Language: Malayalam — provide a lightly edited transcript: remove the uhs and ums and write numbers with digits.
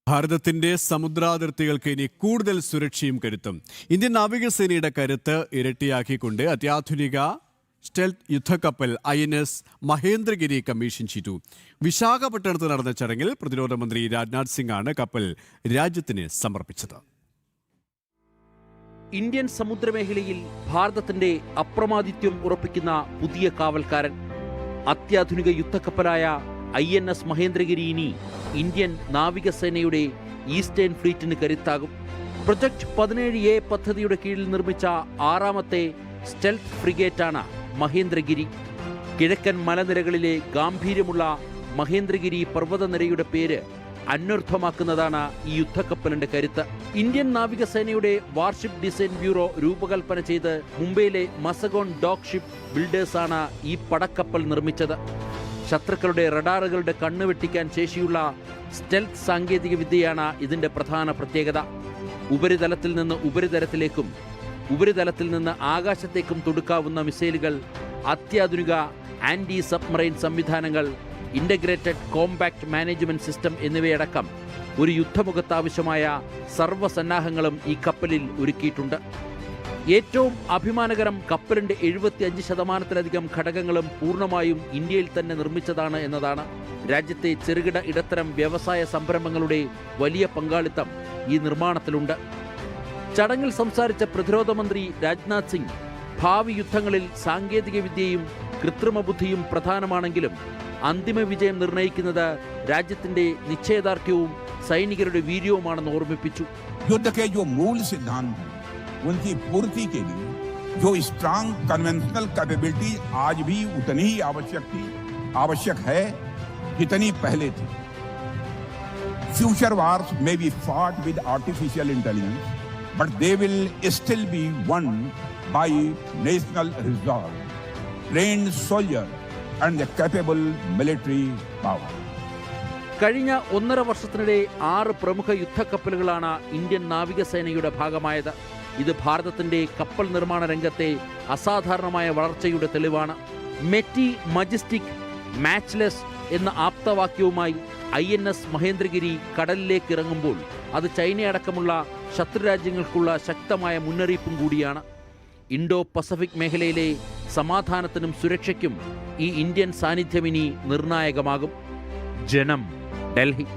ഭാരതത്തിന്റെ സമുദ്രാതിർത്തികൾക്ക് ഇനി കൂടുതൽ സുരക്ഷയും കരുത്തും. ഇന്ത്യൻ നാവികസേനയുടെ കരുത്ത് ഇരട്ടിയാക്കിക്കൊണ്ട് അത്യാധുനിക സ്റ്റെൽത്ത് യുദ്ധക്കപ്പൽ INS മഹേന്ദ്രഗിരി കമ്മീഷൻ ചെയ്തു. വിശാഖപട്ടണത്ത് നടന്ന ചടങ്ങിൽ പ്രതിരോധ മന്ത്രി രാജ്നാഥ് സിംഗ് ആണ് കപ്പൽ രാജ്യത്തിന് സമർപ്പിച്ചത്. ഇന്ത്യൻ സമുദ്രമേഖലയിൽ ഭാരതത്തിന്റെ അപ്രമാദിത്വം ഉറപ്പിക്കുന്ന പുതിയ കാവൽക്കാരൻ അത്യാധുനിക യുദ്ധക്കപ്പലായ INS മഹേന്ദ്രഗിരി ഇനി ഇന്ത്യൻ നാവികസേനയുടെ ഈസ്റ്റേൺ ഫ്ലീറ്റിന് കരുത്താകും. പ്രൊജക്ട് 17A പദ്ധതിയുടെ കീഴിൽ നിർമ്മിച്ച 6ാമത്തെ സ്റ്റെൽത്ത് ഫ്രിഗേറ്റാണ് മഹേന്ദ്രഗിരി. കിഴക്കൻ മലനിരകളിലെ ഗാംഭീര്യമുള്ള മഹേന്ദ്രഗിരി പർവ്വതനിരയുടെ പേര് അന്വർത്ഥമാക്കുന്നതാണ് ഈ യുദ്ധക്കപ്പലിന്റെ കരുത്ത്. ഇന്ത്യൻ നാവികസേനയുടെ വാർഷിപ്പ് ഡിസൈൻ ബ്യൂറോ രൂപകൽപ്പന ചെയ്ത് മുംബൈയിലെ മസഗോൺ ഡോക്ക് ഷിപ്പ് ബിൽഡേഴ്സാണ് ഈ പടക്കപ്പൽ നിർമ്മിച്ചത്. ശത്രുക്കളുടെ റഡാറുകളുടെ കണ്ണുവെട്ടിക്കാൻ ശേഷിയുള്ള സ്റ്റെൽത്ത് സാങ്കേതിക വിദ്യയാണ് ഇതിന്റെ പ്രധാന പ്രത്യേകത. ഉപരിതലത്തിൽ നിന്ന് ഉപരിതലത്തിലേക്കും ഉപരിതലത്തിൽ നിന്ന് ആകാശത്തേക്കും തൊടുക്കാവുന്ന മിസൈലുകൾ, അത്യാധുനിക ആന്റി സബ്മറൈൻ സംവിധാനങ്ങൾ, ഇന്റഗ്രേറ്റഡ് കോമ്പാക്ട് മാനേജ്മെന്റ് സിസ്റ്റം എന്നിവയടക്കം ഒരു യുദ്ധമുഖത്താവശ്യമായ സർവ്വസന്നാഹങ്ങളും ഈ കപ്പലിൽ ഒരുക്കിയിട്ടുണ്ട്. ഏറ്റവും അഭിമാനകരം, കപ്പലിന്റെ 75% ഘടകങ്ങളും പൂർണ്ണമായും ഇന്ത്യയിൽ തന്നെ നിർമ്മിച്ചതാണ് എന്നതാണ്. രാജ്യത്തെ ചെറുകിട ഇടത്തരം വ്യവസായ സംരംഭങ്ങളുടെ വലിയ പങ്കാളിത്തം ഈ നിർമ്മാണത്തിലുണ്ട്. ചടങ്ങിൽ സംസാരിച്ച പ്രതിരോധ മന്ത്രി രാജ്നാഥ് സിംഗ്, ഭാവി യുദ്ധങ്ങളിൽ സാങ്കേതിക വിദ്യയും കൃത്രിമ ബുദ്ധിയും പ്രധാനമാണെങ്കിലും അന്തിമ വിജയം നിർണ്ണയിക്കുന്നത് രാജ്യത്തിന്റെ നിശ്ചയദാർഢ്യവും സൈനികരുടെ വീര്യവുമാണെന്ന് ഓർമ്മിപ്പിച്ചു. उनकी पूर्ति के लिए जो स्ट्रांग कन्वेंशनल कैपेबिलिटी आज भी उतनी ही आवश्यक है जितनी पहले थी. Future wars may be fought with artificial intelligence, but they will still be won by national resolve, trained soldiers and the capable military power. കഴിഞ്ഞ 1.5 വർഷത്തിനിടെ 6 പ്രമുഖ യുദ്ധക്കപ്പലുകളാണ് ഇന്ത്യൻ നാവികസേനയുടെ ഭാഗമായത്. ഇത് ഭാരതത്തിന്റെ കപ്പൽ നിർമ്മാണ രംഗത്തെ അസാധാരണമായ വളർച്ചയുടെ തെളിവാണ്. മെറ്റി, മജസ്റ്റിക്, മാച്ച്ലെസ് എന്ന ആപ്തവാക്യവുമായി INS മഹേന്ദ്രഗിരി കടലിലേക്ക് ഇറങ്ങുമ്പോൾ അത് ചൈനയടക്കമുള്ള ശത്രുരാജ്യങ്ങൾക്കുള്ള ശക്തമായ മുന്നറിയിപ്പും കൂടിയാണ്. ഇൻഡോ പസഫിക് മേഖലയിലെ സമാധാനത്തിനും സുരക്ഷയ്ക്കും ഈ ഇന്ത്യൻ സാന്നിധ്യം ഇനി നിർണായകമാകും. ജനം, ഡൽഹി.